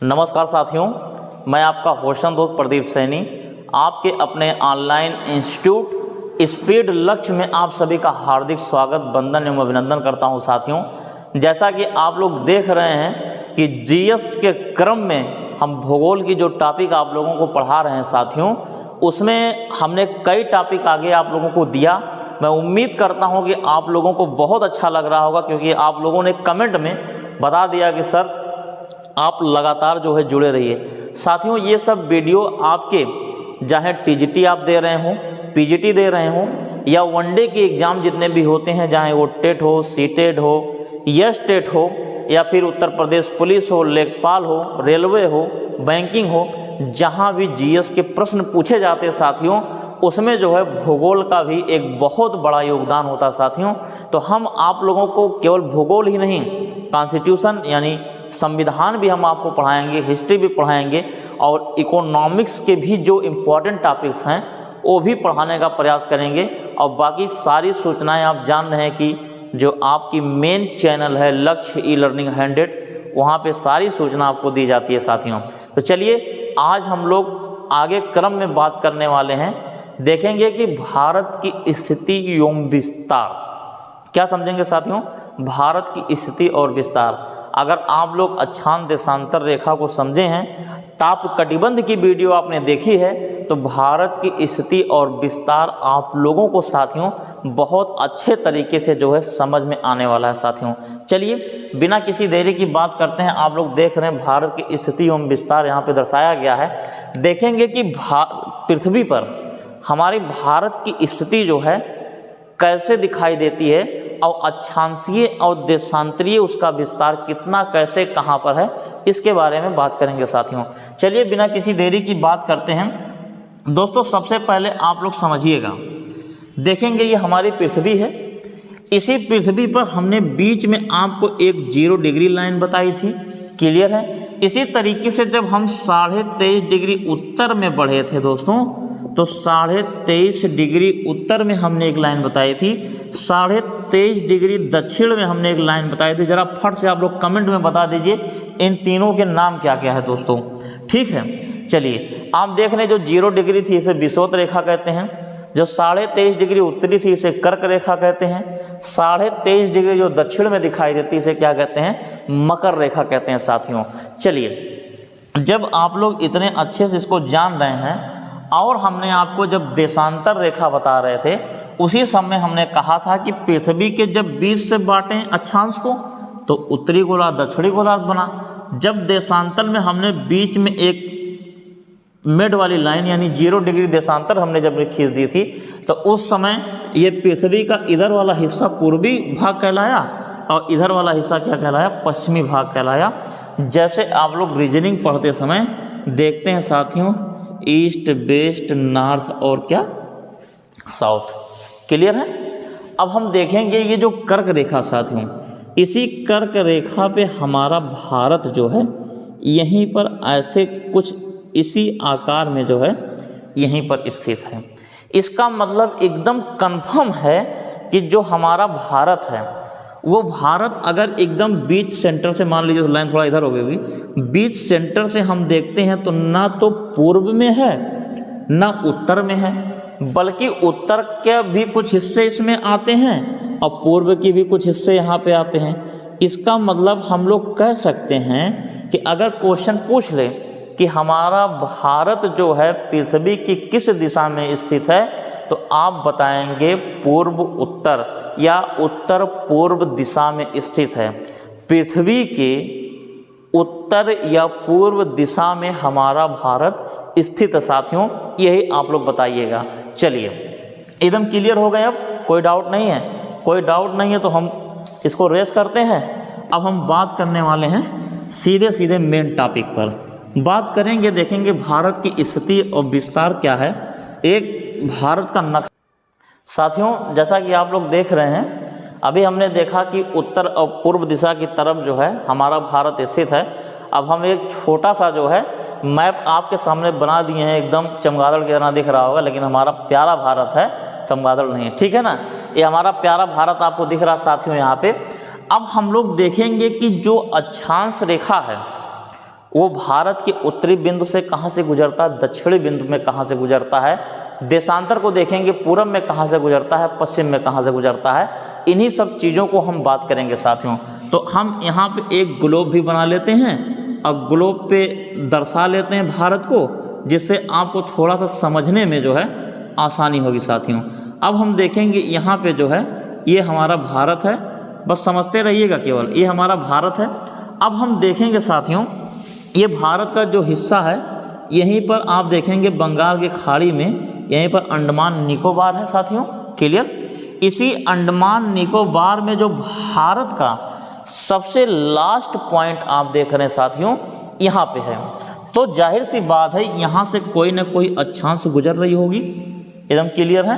नमस्कार साथियों, मैं आपका होशन दोस्त प्रदीप सैनी आपके अपने ऑनलाइन इंस्टीट्यूट स्पीड लक्ष्य में आप सभी का हार्दिक स्वागत, वंदन एवं अभिनंदन करता हूं। साथियों, जैसा कि आप लोग देख रहे हैं कि जीएस के क्रम में हम भूगोल की जो टॉपिक आप लोगों को पढ़ा रहे हैं साथियों, उसमें हमने कई टॉपिक आगे आप लोगों को दिया। मैं उम्मीद करता हूं कि आप लोगों को बहुत अच्छा लग रहा होगा, क्योंकि आप लोगों ने कमेंट में बता दिया कि सर आप लगातार जो है जुड़े रहिए। साथियों, ये सब वीडियो आपके चाहे टीजीटी आप दे रहे हो, पीजीटी दे रहे हो, या वनडे के एग्ज़ाम जितने भी होते हैं, चाहे वो टेट हो, सीटेट हो, यस टेट हो, या फिर उत्तर प्रदेश पुलिस हो, लेखपाल हो, रेलवे हो, बैंकिंग हो, जहाँ भी जीएस के प्रश्न पूछे जाते हैं साथियों, उसमें जो है भूगोल का भी एक बहुत बड़ा योगदान होता है साथियों। तो हम आप लोगों को केवल भूगोल ही नहीं, कॉन्स्टिट्यूशन यानी संविधान भी हम आपको पढ़ाएंगे, हिस्ट्री भी पढ़ाएंगे, और इकोनॉमिक्स के भी जो इम्पोर्टेंट टॉपिक्स हैं वो भी पढ़ाने का प्रयास करेंगे। और बाकी सारी सूचनाएं आप जान रहे हैं कि जो आपकी मेन चैनल है लक्ष्य ई लर्निंग 100, वहाँ पे सारी सूचना आपको दी जाती है साथियों। तो चलिए, आज हम लोग आगे क्रम में बात करने वाले हैं, देखेंगे कि भारत की स्थिति एवं विस्तार। क्या समझेंगे साथियों? भारत की स्थिति और विस्तार। अगर आप लोग अक्षांश देशांतर रेखा को समझे हैं, ताप कटिबंध की वीडियो आपने देखी है, तो भारत की स्थिति और विस्तार आप लोगों को साथियों बहुत अच्छे तरीके से जो है समझ में आने वाला है साथियों। चलिए, बिना किसी देरी की बात करते हैं। आप लोग देख रहे हैं भारत की स्थिति एवं विस्तार यहाँ पे दर्शाया गया है। देखेंगे कि पृथ्वी पर हमारी भारत की स्थिति जो है कैसे दिखाई देती है, और अक्षांशीय और देशांतरीय उसका विस्तार कितना, कैसे, कहाँ पर है, इसके बारे में बात करेंगे साथियों। चलिए, बिना किसी देरी की बात करते हैं। दोस्तों, सबसे पहले आप लोग समझिएगा, देखेंगे ये हमारी पृथ्वी है। इसी पृथ्वी पर हमने बीच में आपको एक 0 डिग्री लाइन बताई थी, क्लियर है। इसी तरीके से जब हम 23.5 डिग्री उत्तर में बढ़े थे दोस्तों, तो 23.5 डिग्री उत्तर में हमने एक लाइन बताई थी, 23.5 डिग्री दक्षिण में हमने एक लाइन बताई थी। जरा फट से आप लोग कमेंट में बता दीजिए इन तीनों के नाम क्या क्या है दोस्तों, ठीक है। चलिए, आप देख रहे हैं जो 0 डिग्री थी इसे विषुवत रेखा कहते हैं, जो 23.5 डिग्री उत्तरी थी इसे कर्क रेखा कहते हैं, 23.5 डिग्री जो दक्षिण में दिखाई देती है इसे क्या कहते हैं, मकर रेखा कहते हैं साथियों। चलिए, जब आप लोग इतने अच्छे से इसको जान रहे हैं, और हमने आपको जब देशांतर रेखा बता रहे थे, उसी समय हमने कहा था कि पृथ्वी के जब 20 से बांटें अक्षांश को, तो उत्तरी गोलार्ध दक्षिणी गोलार्ध बना। जब देशांतर में हमने बीच में एक मिड वाली लाइन यानी 0 डिग्री देशांतर हमने जब खींच दी थी, तो उस समय ये पृथ्वी का इधर वाला हिस्सा पूर्वी भाग कहलाया, और इधर वाला हिस्सा क्या कहलाया, पश्चिमी भाग कहलाया। जैसे आप लोग रीजनिंग पढ़ते समय देखते हैं साथियों, ईस्ट, वेस्ट, नॉर्थ और क्या, साउथ, क्लियर है। अब हम देखेंगे ये जो कर्क रेखा साथियों, इसी कर्क रेखा पे हमारा भारत जो है यहीं पर ऐसे कुछ इसी आकार में जो है यहीं पर स्थित है। इसका मतलब एकदम कंफर्म है कि जो हमारा भारत है, वो भारत अगर एकदम बीच सेंटर से, मान लीजिए लाइन थोड़ा इधर हो गई, बीच सेंटर से हम देखते हैं तो ना तो पूर्व में है ना उत्तर में है, बल्कि उत्तर के भी कुछ हिस्से इसमें आते हैं और पूर्व के भी कुछ हिस्से यहाँ पे आते हैं। इसका मतलब हम लोग कह सकते हैं कि अगर क्वेश्चन पूछ ले कि हमारा भारत जो है पृथ्वी की किस दिशा में स्थित है, तो आप बताएंगे पूर्व उत्तर या उत्तर पूर्व दिशा में स्थित है। पृथ्वी के उत्तर या पूर्व दिशा में हमारा भारत स्थित है साथियों, यही आप लोग बताइएगा। चलिए, एकदम क्लियर हो गए, अब कोई डाउट नहीं है? कोई डाउट नहीं है तो हम इसको रेस करते हैं। अब हम बात करने वाले हैं सीधे सीधे मेन टॉपिक पर बात करेंगे। देखेंगे भारत की स्थिति और विस्तार क्या है, एक भारत का नक्शा। साथियों, जैसा कि आप लोग देख रहे हैं, अभी हमने देखा कि उत्तर और पूर्व दिशा की तरफ जो है हमारा भारत स्थित है। अब हम एक छोटा सा जो है मैप आपके सामने बना दिए हैं, एकदम चमगादड़ की तरह दिख रहा होगा, लेकिन हमारा प्यारा भारत है, चमगादड़ नहीं है, ठीक है ना। ये हमारा प्यारा भारत आपको दिख रहा साथियों यहाँ पे। अब हम लोग देखेंगे कि जो अक्षांश रेखा है वो भारत के उत्तरी बिंदु से कहाँ से गुजरता है, दक्षिणी बिंदु में कहाँ से गुजरता है, देशांतर को देखेंगे पूरब में कहाँ से गुजरता है, पश्चिम में कहाँ से गुजरता है। इन्हीं सब चीज़ों को हम बात करेंगे साथियों। तो हम यहाँ पे एक ग्लोब भी बना लेते हैं, अब ग्लोब पे दर्शा लेते हैं भारत को, जिससे आपको थोड़ा सा समझने में जो है आसानी होगी साथियों। अब हम देखेंगे यहाँ पे जो है ये हमारा भारत है, बस समझते रहिएगा केवल, ये हमारा भारत है। अब हम देखेंगे साथियों ये भारत का जो हिस्सा है, यहीं पर आप देखेंगे बंगाल की खाड़ी में, यहीं पर अंडमान निकोबार है साथियों, क्लियर। इसी अंडमान निकोबार में जो भारत का सबसे लास्ट पॉइंट आप देख रहे हैं साथियों, यहाँ पे है। तो जाहिर सी बात है यहाँ से कोई ना कोई अक्षांश गुजर रही होगी, एकदम क्लियर है।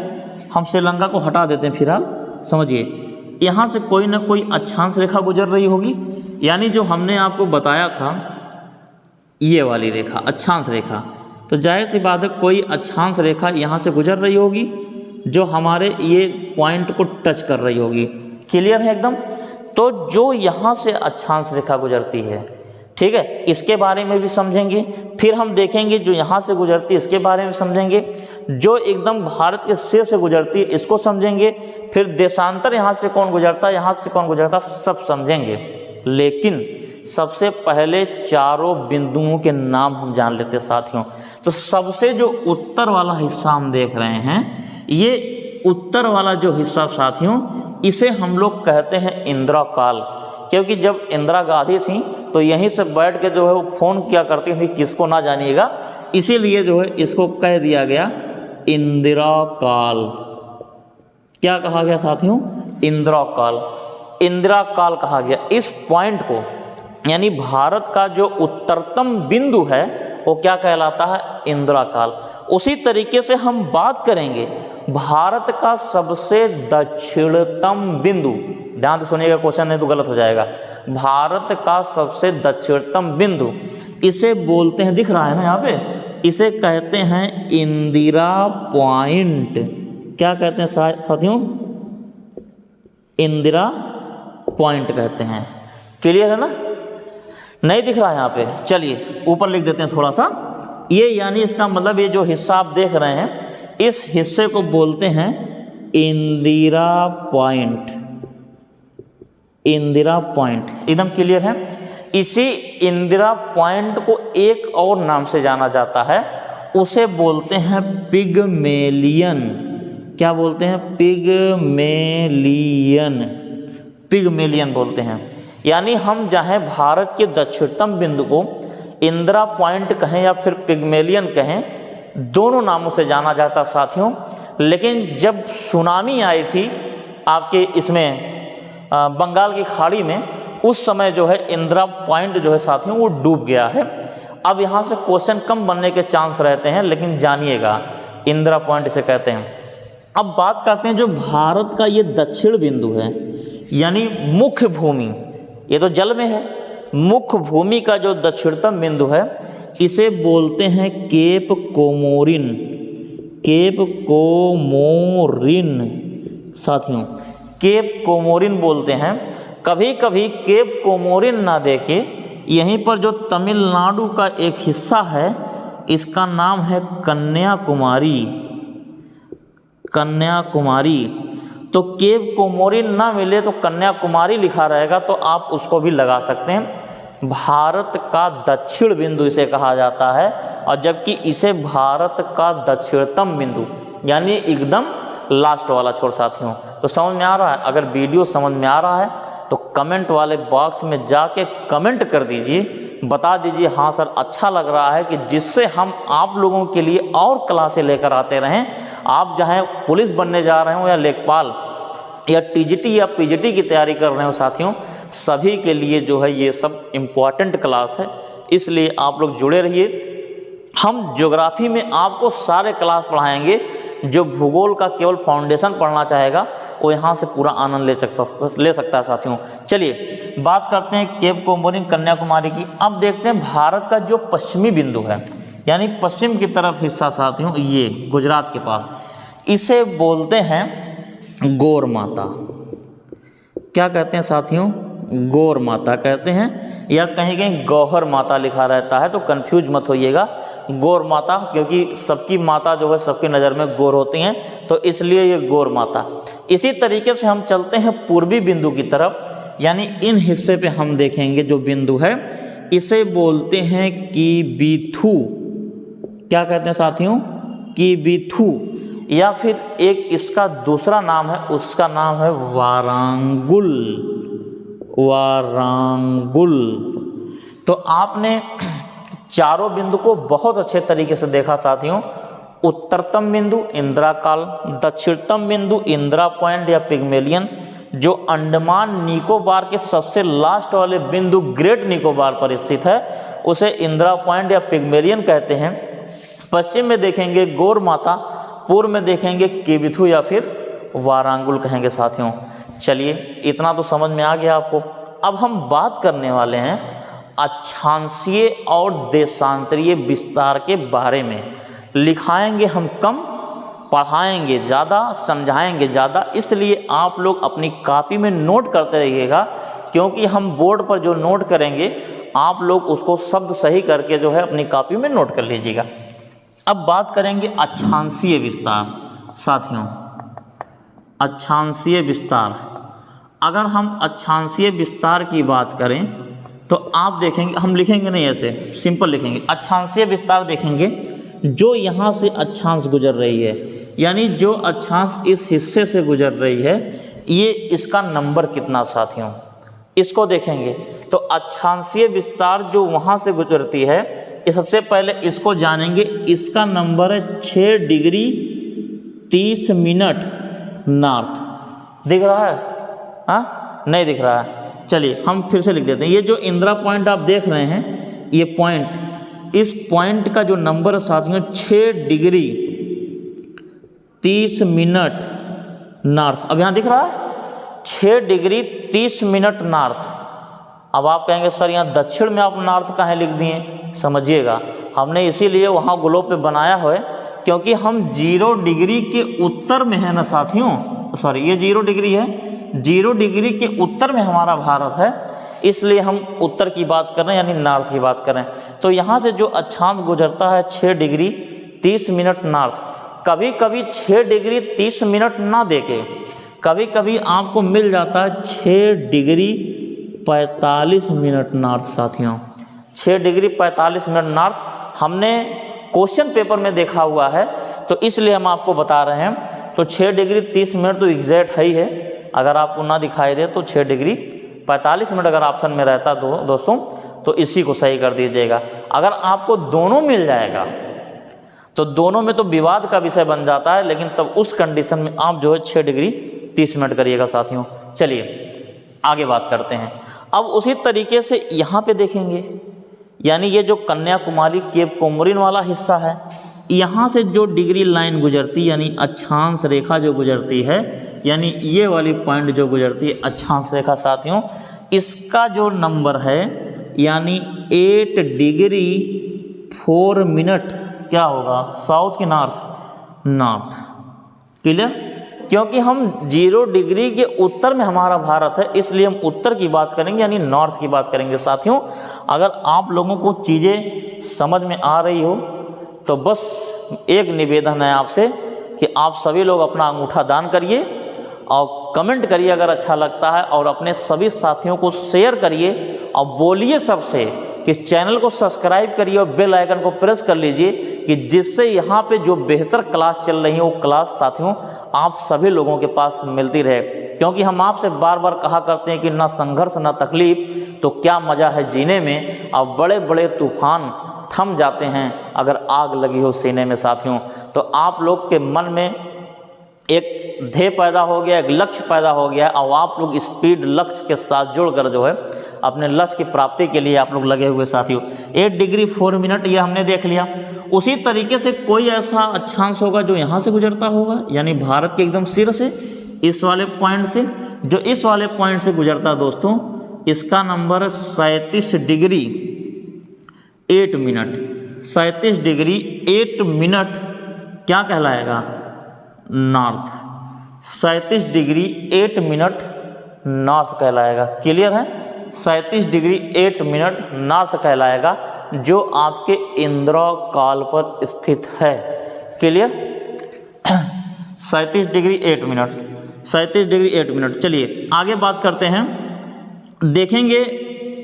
हम श्रीलंका को हटा देते हैं फिलहाल, समझिए यहाँ से कोई ना कोई अक्षांश रेखा गुजर रही होगी, यानी जो हमने आपको बताया था ये वाली रेखा अक्षांश रेखा, तो जाहिर सी बात है कोई अक्षांश रेखा यहाँ से गुजर रही होगी जो हमारे ये पॉइंट को टच कर रही होगी, क्लियर है एकदम। तो जो यहाँ से अक्षांश रेखा गुजरती है, ठीक है, इसके बारे में भी समझेंगे। फिर हम देखेंगे जो यहाँ से गुजरती है इसके बारे में समझेंगे, जो एकदम भारत के सिर से गुजरती है इसको समझेंगे, फिर देशांतर यहाँ से कौन गुजरता है, यहाँ से कौन गुजरता, सब समझेंगे। लेकिन सबसे पहले चारों बिंदुओं के नाम हम जान लेते हैं साथियों। तो सबसे जो उत्तर वाला हिस्सा हम देख रहे हैं, ये उत्तर वाला जो हिस्सा साथियों, इसे हम लोग कहते हैं इंदिरा काल, क्योंकि जब इंदिरा गांधी थी तो यहीं से बैठ के जो है वो फ़ोन किया करती थी, किसको ना जानिएगा, इसीलिए जो है इसको कह दिया गया इंदिरा काल। क्या कहा गया साथियों, इंदिरा काल, इंदिरा काल कहा गया इस पॉइंट को, यानी भारत का जो उत्तरतम बिंदु है वो क्या कहलाता है, इंदिरा काल। उसी तरीके से हम बात करेंगे भारत का सबसे दक्षिणतम बिंदु, ध्यान से सुनिएगा क्वेश्चन नहीं तो गलत हो जाएगा। भारत का सबसे दक्षिणतम बिंदु, इसे बोलते हैं, दिख रहा है ना यहाँ पे, इसे कहते हैं इंदिरा पॉइंट। क्या कहते हैं साथियों, इंदिरा पॉइंट कहते हैं, क्लियर है ना। नहीं दिख रहा है यहाँ पे, चलिए ऊपर लिख देते हैं थोड़ा सा। ये यानी इसका मतलब ये जो हिस्सा आप देख रहे हैं, इस हिस्से को बोलते हैं इंदिरा पॉइंट, इंदिरा पॉइंट, एकदम क्लियर है। इसी इंदिरा पॉइंट को एक और नाम से जाना जाता है, उसे बोलते हैं पिगमेलियन। क्या बोलते हैं, पिगमेलियन, पिगमेलियन बोलते हैं। यानी हम चाहे भारत के दक्षिणतम बिंदु को इंदिरा पॉइंट कहें या फिर पिगमेलियन कहें, दोनों नामों से जाना जाता साथियों। लेकिन जब सुनामी आई थी आपके इसमें बंगाल की खाड़ी में, उस समय जो है इंदिरा पॉइंट जो है साथियों वो डूब गया है। अब यहाँ से क्वेश्चन कम बनने के चांस रहते हैं, लेकिन जानिएगा इंदिरा पॉइंट इसे कहते हैं। अब बात करते हैं जो भारत का ये दक्षिण बिंदु है, यानी मुख्य भूमि, ये तो जल में है, मुख्य भूमि का जो दक्षिणतम बिंदु है इसे बोलते हैं केप कोमोरिन, केप कोमोरिन साथियों, केप कोमोरिन बोलते हैं। कभी कभी केप कोमोरिन ना देके यहीं पर जो तमिलनाडु का एक हिस्सा है इसका नाम है कन्याकुमारी, कन्याकुमारी। तो केप कोमोरिन ना मिले तो कन्याकुमारी लिखा रहेगा, तो आप उसको भी लगा सकते हैं। भारत का दक्षिण बिंदु इसे कहा जाता है, और जबकि इसे भारत का दक्षिणतम बिंदु यानी एकदम लास्ट वाला छोर साथियों। तो समझ में आ रहा है? अगर वीडियो समझ में आ रहा है तो कमेंट वाले बॉक्स में जाके कमेंट कर दीजिए, बता दीजिए हाँ सर अच्छा लग रहा है, कि जिससे हम आप लोगों के लिए और क्लासें लेकर आते रहें। आप चाहे पुलिस बनने जा रहे हो या लेखपाल या टीजीटी या पीजीटी की तैयारी कर रहे हो साथियों, सभी के लिए जो है ये सब इम्पॉर्टेंट क्लास है, इसलिए आप लोग जुड़े रहिए। हम ज्योग्राफी में आपको सारे क्लास पढ़ाएंगे। जो भूगोल का केवल फाउंडेशन पढ़ना चाहेगा वो यहाँ से पूरा आनंद ले सकता है साथियों। चलिए बात करते हैं केप कोमोरिन कन्याकुमारी की। अब देखते हैं भारत का जो पश्चिमी बिंदु है, यानी पश्चिम की तरफ हिस्सा साथियों, ये गुजरात के पास, इसे बोलते हैं गौर माता। क्या कहते हैं साथियों, गौर माता कहते हैं, या कहीं कहीं गौहर माता लिखा रहता है, तो कंफ्यूज मत होइएगा। गौर माता, क्योंकि सबकी माता जो है सबकी नज़र में गौर होती हैं, तो इसलिए ये गौर माता। इसी तरीके से हम चलते हैं पूर्वी बिंदु की तरफ, यानी इन हिस्से पे हम देखेंगे जो बिंदु है इसे बोलते हैं कीबिथु। क्या कहते हैं साथियों? कीबिथु। या फिर एक इसका दूसरा नाम है, उसका नाम है वारांगुल। वारांगुल। तो आपने चारों बिंदु को बहुत अच्छे तरीके से देखा साथियों। उत्तरतम बिंदु इंदिरा काल, दक्षिणतम बिंदु इंदिरा पॉइंट या पिग्मेलियन, जो अंडमान निकोबार के सबसे लास्ट वाले बिंदु ग्रेट निकोबार पर स्थित है उसे इंदिरा पॉइंट या पिग्मेलियन कहते हैं। पश्चिम में देखेंगे गौर माता, पूर्व में देखेंगे कीबिथु या फिर वारांगुल कहेंगे साथियों। चलिए, इतना तो समझ में आ गया आपको। अब हम बात करने वाले हैं अक्षांशीय और देशांतरीय विस्तार के बारे में। लिखाएंगे हम कम, पढ़ाएंगे ज़्यादा, समझाएंगे ज़्यादा, इसलिए आप लोग अपनी कॉपी में नोट करते रहिएगा, क्योंकि हम बोर्ड पर जो नोट करेंगे आप लोग उसको शब्द सही करके जो है अपनी कॉपी में नोट कर लीजिएगा। अब बात करेंगे अक्षांशीय विस्तार साथियों। अक्षांशीय विस्तार, अगर हम अक्षांशीय विस्तार की बात करें तो आप देखेंगे, हम लिखेंगे नहीं ऐसे, सिंपल लिखेंगे। अक्षांशीय विस्तार देखेंगे, जो यहाँ से अक्षांश गुजर रही है, यानी जो अक्षांश इस हिस्से से गुजर रही है, ये इसका नंबर कितना साथियों, इसको देखेंगे। तो अक्षांशीय विस्तार जो वहाँ से गुजरती है, ये सबसे पहले इसको जानेंगे। इसका नंबर है 6 डिग्री 30 मिनट नॉर्थ। दिख रहा है? हाँ, नहीं दिख रहा है। चलिए हम फिर से लिख देते हैं। ये जो इंदिरा पॉइंट आप देख रहे हैं, ये पॉइंट, इस पॉइंट का जो नंबर है साथियों 6 डिग्री 30 मिनट नॉर्थ। अब यहाँ दिख रहा है 6 डिग्री 30 मिनट नॉर्थ। अब आप कहेंगे सर यहाँ दक्षिण में आप नॉर्थ कहाँ लिख दिए? समझिएगा, हमने इसीलिए वहाँ ग्लोब पे बनाया है, क्योंकि हम 0 डिग्री के उत्तर में है ना साथियों। सॉरी, ये 0 डिग्री है, 0 डिग्री के उत्तर में हमारा भारत है, इसलिए हम उत्तर की बात कर रहे हैं, यानी नॉर्थ की बात कर रहे हैं। तो यहाँ से जो अक्षांश गुजरता है 6 डिग्री 30 मिनट नॉर्थ। कभी कभी 6 डिग्री 30 मिनट ना देके कभी कभी आपको मिल जाता है 6 डिग्री 45 मिनट नॉर्थ साथियों। 6 डिग्री 45 मिनट नॉर्थ हमने क्वेश्चन पेपर में देखा हुआ है, तो इसलिए हम आपको बता रहे हैं। तो 6 डिग्री 30 मिनट तो एग्जैक्ट है ही है। अगर आपको ना दिखाई दे तो 6 डिग्री 45 मिनट अगर ऑप्शन में रहता दोस्तों, तो इसी को सही कर दीजिएगा। अगर आपको दोनों मिल जाएगा तो दोनों में तो विवाद का विषय बन जाता है, लेकिन तब उस कंडीशन में आप जो है 6 डिग्री 30 मिनट करिएगा साथियों। चलिए आगे बात करते हैं। अब उसी तरीके से यहाँ पे देखेंगे, यानी ये जो कन्याकुमारी केप कोमोरिन वाला हिस्सा है, यहाँ से जो डिग्री लाइन गुजरती, यानी अक्षांश रेखा जो गुजरती है, यानी ये वाली पॉइंट जो गुजरती है अक्षांश रेखा साथियों, इसका जो नंबर है यानी 8 डिग्री 4 मिनट क्या होगा? साउथ की नॉर्थ? नॉर्थ। क्लियर? क्योंकि हम 0 डिग्री के उत्तर में हमारा भारत है, इसलिए हम उत्तर की बात करेंगे, यानी नॉर्थ की बात करेंगे साथियों। अगर आप लोगों को चीज़ें समझ में आ रही हो तो बस एक निवेदन है आपसे कि आप सभी लोग अपना अंगूठा दान करिए और कमेंट करिए अगर अच्छा लगता है, और अपने सभी साथियों को शेयर करिए और बोलिए सबसे कि इस चैनल को सब्सक्राइब करिए और बेल आइकन को प्रेस कर लीजिए, कि जिससे यहाँ पे जो बेहतर क्लास चल रही है वो क्लास साथियों आप सभी लोगों के पास मिलती रहे। क्योंकि हम आपसे बार बार कहा करते हैं कि ना संघर्ष ना तकलीफ तो क्या मज़ा है जीने में, और बड़े बड़े तूफान थम जाते हैं अगर आग लगी हो सीने में साथियों। तो आप लोग के मन में एक ध्येय पैदा हो गया, एक लक्ष्य पैदा हो गया, और आप लोग स्पीड लक्ष्य के साथ जुड़कर जो है अपने लक्ष्य की प्राप्ति के लिए आप लोग लगे हुए साथियों। 8 डिग्री 4 मिनट ये हमने देख लिया। उसी तरीके से कोई ऐसा अक्षांश होगा जो यहाँ से गुजरता होगा, यानी भारत के एकदम सिर से, इस वाले पॉइंट से, जो इस वाले पॉइंट से गुजरता दोस्तों, इसका number 37 degree 8 minute. 37 degree 8 minute क्या कहलाएगा? नॉर्थ। 37 डिग्री 8 मिनट नॉर्थ कहलाएगा। क्लियर है? 37 डिग्री 8 मिनट नॉर्थ कहलाएगा, जो आपके इंद्रकाल पर स्थित है। Clear? 37 degree 8 minute, 37 degree 8 minute. चलिए आगे बात करते हैं, देखेंगे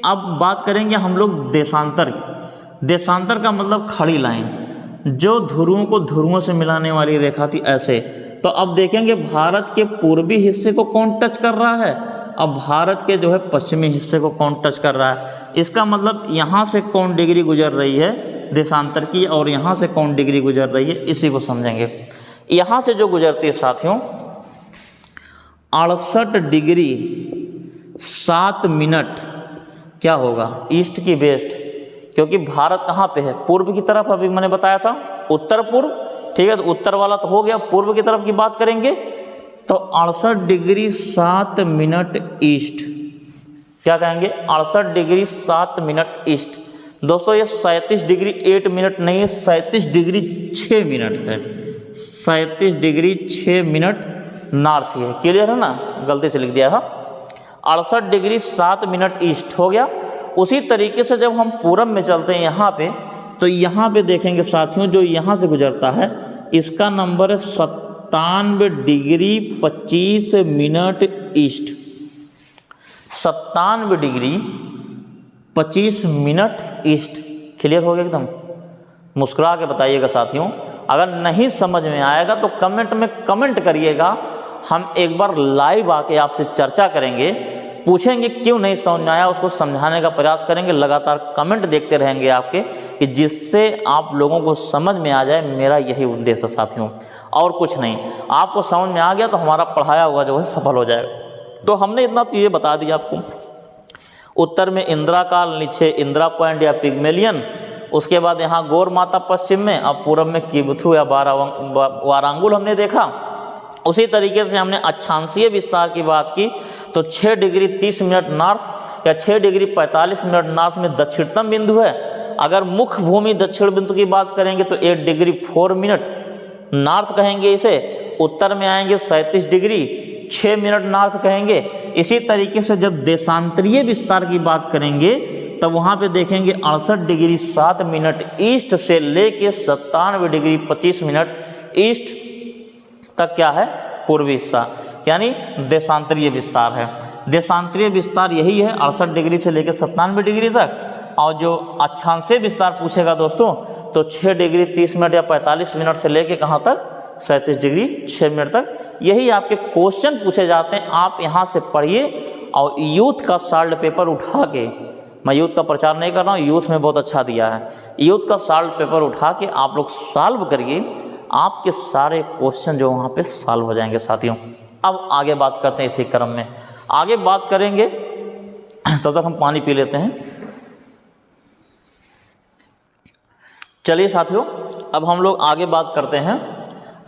अब बात करेंगे हम लोग देशांतर की। देशांतर का मतलब खड़ी लाइन, जो ध्रुवों को ध्रुवों से मिलाने वाली रेखा थी, ऐसे। तो अब देखेंगे भारत के पूर्वी हिस्से को कौन टच कर रहा है, अब भारत के जो है पश्चिमी हिस्से को कौन टच कर रहा है। इसका मतलब यहाँ से कौन डिग्री गुजर रही है देशांतर की, और यहाँ से कौन डिग्री गुजर रही है, इसी को समझेंगे। यहाँ से जो गुजरती है साथियों 68 डिग्री 7 मिनट, क्या होगा, ईस्ट की वेस्ट, क्योंकि भारत कहाँ पे है, पूर्व की तरफ। अभी मैंने बताया था उत्तर पूर्व, ठीक है, तो उत्तर वाला तो हो गया, पूर्व की तरफ की बात करेंगे तो 68 डिग्री 7 मिनट ईस्ट, क्या कहेंगे, 68 डिग्री 7 मिनट ईस्ट। दोस्तों ये 37 डिग्री 8 मिनट नहीं है, 37 डिग्री 6 मिनट है, 37 डिग्री 6 मिनट नॉर्थ ही है। क्लियर है ना, गलती से लिख दिया था। 68 डिग्री 7 मिनट ईस्ट हो गया। उसी तरीके से जब हम पूरब में चलते हैं यहाँ पे, तो यहाँ पे देखेंगे साथियों, जो यहाँ से गुजरता है इसका नंबर है 97 degree 25 minute east, 97 degree 25 minute east. Clear हो गया एकदम? मुस्कुरा के बताइएगा साथियों, अगर नहीं समझ में आएगा तो कमेंट में कमेंट करिएगा, हम एक बार लाइव आके आपसे चर्चा करेंगे, पूछेंगे क्यों नहीं समझ में आया, उसको समझाने का प्रयास करेंगे। लगातार कमेंट देखते रहेंगे आपके, कि जिससे आप लोगों को समझ में आ जाए। मेरा यही उद्देश्य है साथियों, और कुछ नहीं। आपको समझ में आ गया तो हमारा पढ़ाया हुआ जो है सफल हो जाएगा। तो हमने इतना चीज़ें बता दी आपको। उत्तर में इंदिरा काल, नीचे इंदिरा पॉइंट या पिग्मेलियन, उसके बाद यहाँ गौर माता पश्चिम में, अब पूरब में किबुथु या वारांगुल हमने देखा। उसी तरीके से हमने अक्षांशीय विस्तार की बात की, तो 6 डिग्री 30 मिनट नॉर्थ या 6 डिग्री 45 मिनट नॉर्थ में दक्षिणतम बिंदु है। अगर मुख्य भूमि दक्षिण बिंदु की बात करेंगे तो 8 डिग्री 4 मिनट नॉर्थ कहेंगे इसे। उत्तर में आएंगे 37 डिग्री 6 मिनट नॉर्थ कहेंगे। इसी तरीके से जब देशांतरीय विस्तार की बात करेंगे तब वहाँ पे देखेंगे 68 डिग्री 7 मिनट ईस्ट से लेके 97 डिग्री 25 मिनट ईस्ट तक क्या है, पूर्वी हिस्सा, यानी देशांतरीय विस्तार है। देशांतरीय विस्तार यही है 68 डिग्री से लेकर 97 डिग्री तक। और जो अक्षांशीय विस्तार पूछेगा दोस्तों तो 6 डिग्री 30 मिनट या 45 मिनट से लेकर कहाँ तक, 37 डिग्री 6 मिनट तक। यही आपके क्वेश्चन पूछे जाते हैं। आप यहाँ से पढ़िए और यूथ का सॉल्व पेपर उठा के, मैं यूथ का प्रचार नहीं कर रहा हूँ, यूथ में बहुत अच्छा दिया है, यूथ का सॉल्व पेपर उठा के आप लोग सॉल्व करिए, आपके सारे क्वेश्चन जो वहाँ पे सॉल्व हो जाएंगे साथियों। अब आगे बात करते हैं, इसी क्रम में आगे बात करेंगे। तब तक हम पानी पी लेते हैं। चलिए साथियों, अब हम लोग आगे बात करते हैं।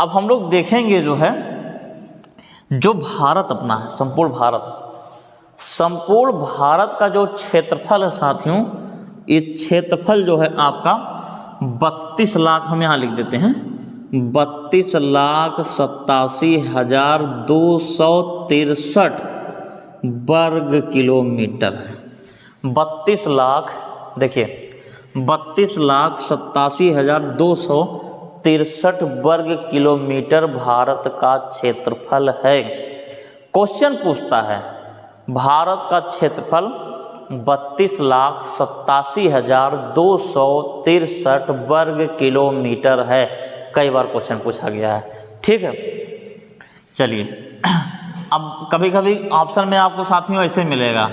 अब हम लोग देखेंगे जो है, जो भारत अपना है, संपूर्ण भारत का जो क्षेत्रफल है साथियों, ये क्षेत्रफल जो है आपका 32 लाख, हम यहाँ लिख देते हैं 32,87,263 वर्ग किलोमीटर है। 32 लाख, देखिए 32,87,263 वर्ग किलोमीटर भारत का क्षेत्रफल है। क्वेश्चन पूछता है भारत का क्षेत्रफल 32,87,263 वर्ग किलोमीटर है। कई बार क्वेश्चन पूछा गया है, ठीक है। चलिए, अब कभी कभी ऑप्शन में आपको साथियों ऐसे मिलेगा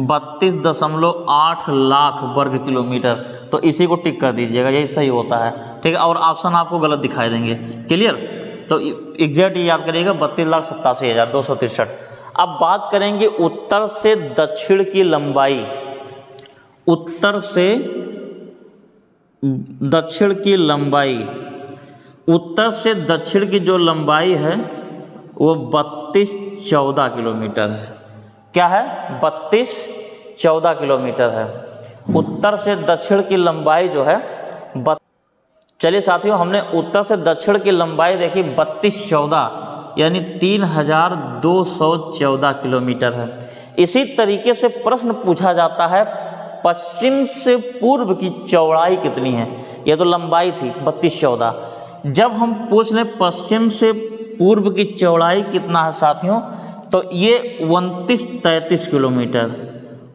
32.8 लाख वर्ग किलोमीटर, तो इसी को टिक कर दीजिएगा, यही सही होता है, ठीक है। और ऑप्शन आपको गलत दिखाई देंगे, क्लियर। तो एग्जैक्ट याद करिएगा 32,87,263। अब बात करेंगे उत्तर से दक्षिण की लंबाई। उत्तर से दक्षिण की लंबाई, उत्तर से दक्षिण की जो लंबाई है वो 32-14 किलोमीटर है। क्या है? 32-14 किलोमीटर है। उत्तर से दक्षिण की लंबाई जो है चलिए साथियों, हमने उत्तर से दक्षिण की लंबाई देखी 32-14 यानी 3,214 किलोमीटर है। इसी तरीके से प्रश्न पूछा जाता है पश्चिम से पूर्व की चौड़ाई कितनी है। यह तो लंबाई थी 32-14। जब हम पूछ लें पश्चिम से पूर्व की चौड़ाई कितना है साथियों, तो ये 29-33 किलोमीटर,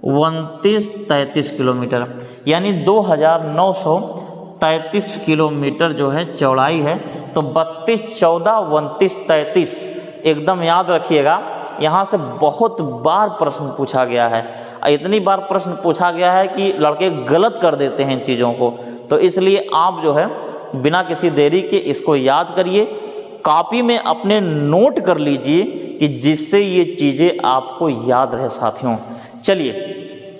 29-33 किलोमीटर, यानी 2933 किलोमीटर जो है चौड़ाई है। तो 32-14 29-33 एकदम याद रखिएगा। यहाँ से बहुत बार प्रश्न पूछा गया है, इतनी बार प्रश्न पूछा गया है कि लड़के गलत कर देते हैं इन चीज़ों को। तो इसलिए आप जो है बिना किसी देरी के इसको याद करिए, कॉपी में अपने नोट कर लीजिए कि जिससे ये चीज़ें आपको याद रहे साथियों। चलिए,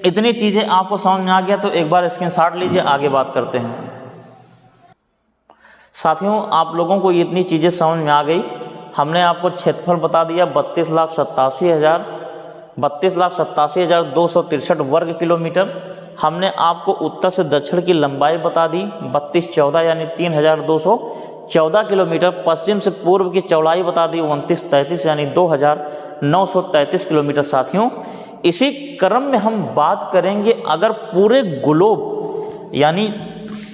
इतनी चीज़ें आपको समझ में आ गया तो एक बार स्क्रीनशॉट लीजिए, आगे बात करते हैं। साथियों, आप लोगों को इतनी चीज़ें समझ में आ गई। हमने आपको क्षेत्रफल बता दिया 32,87,263 वर्ग किलोमीटर। हमने आपको उत्तर से दक्षिण की लंबाई बता दी 32-14 यानी 3,214 किलोमीटर। पश्चिम से पूर्व की चौड़ाई बता दी 29-33 यानी 2,933 किलोमीटर। साथियों, इसी क्रम में हम बात करेंगे अगर पूरे ग्लोब, यानी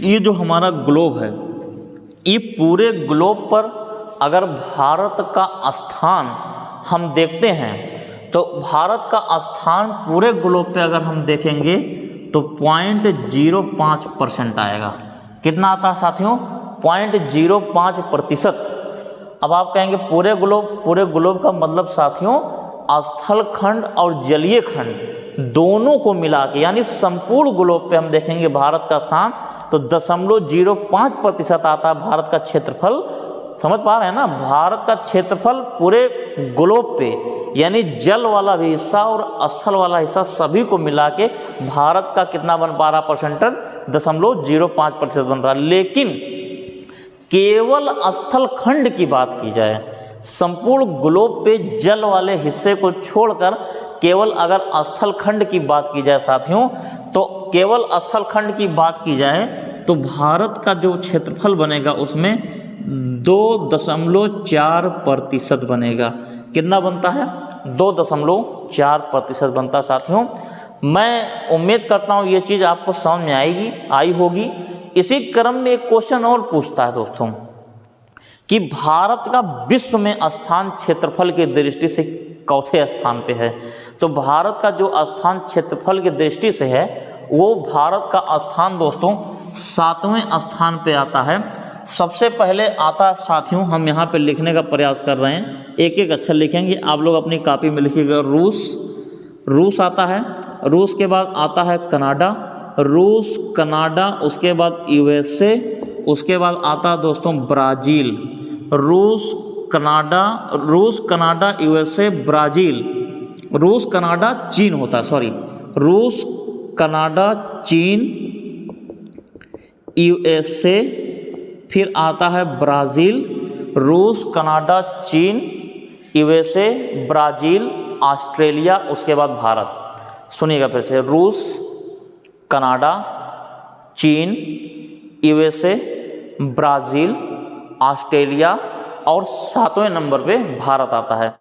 ये जो हमारा ग्लोब है, ये पूरे ग्लोब पर अगर भारत का स्थान हम देखते हैं तो भारत का स्थान पूरे ग्लोब पे अगर हम देखेंगे तो 0.05% आएगा। कितना आता है साथियों? 0.05%। अब आप कहेंगे पूरे ग्लोब का मतलब साथियों स्थल खंड और जलीय खंड दोनों को मिला के, यानी संपूर्ण ग्लोब पे हम देखेंगे भारत का स्थान तो 0.05% आता है भारत का क्षेत्रफल। समझ पा रहे हैं ना? भारत का क्षेत्रफल पूरे ग्लोब पे, यानी जल वाला भी हिस्सा और स्थल वाला हिस्सा सभी को मिला के भारत का कितना बन पा रहा परसेंटेज? 0.05% बन रहा। लेकिन केवल स्थल खंड की बात की जाए, संपूर्ण ग्लोब पे जल वाले हिस्से को छोड़कर केवल अगर स्थल खंड की बात की जाए साथियों, तो केवल स्थल खंड की बात की जाए तो भारत का जो क्षेत्रफल बनेगा उसमें 2.4% बनेगा। कितना बनता है? 2.4% बनता है। साथियों, मैं उम्मीद करता हूँ ये चीज़ आपको समझ में आई होगी। इसी क्रम में एक क्वेश्चन और पूछता है दोस्तों कि भारत का विश्व में स्थान क्षेत्रफल की दृष्टि से चौथे स्थान पे है। तो भारत का जो स्थान क्षेत्रफल की दृष्टि से है वो भारत का स्थान दोस्तों 7वें स्थान पे आता है। सबसे पहले आता है साथियों, हम यहाँ पे लिखने का प्रयास कर रहे हैं, एक एक अक्षर लिखेंगे, आप लोग अपनी कॉपी में लिखिएगा। रूस आता है, रूस के बाद आता है कनाडा, कनाडा, उसके बाद USA, उसके बाद आता है दोस्तों ब्राज़ील। रूस कनाडा USA ब्राज़ील, रूस कनाडा चीन होता है, सॉरी, रूस कनाडा चीन USA, फिर आता है ब्राज़ील, रूस कनाडा चीन USA ब्राज़ील ऑस्ट्रेलिया, उसके बाद भारत। सुनिएगा फिर से, रूस कनाडा चीन USA ब्राज़ील ऑस्ट्रेलिया और 7वें नंबर पे भारत आता है।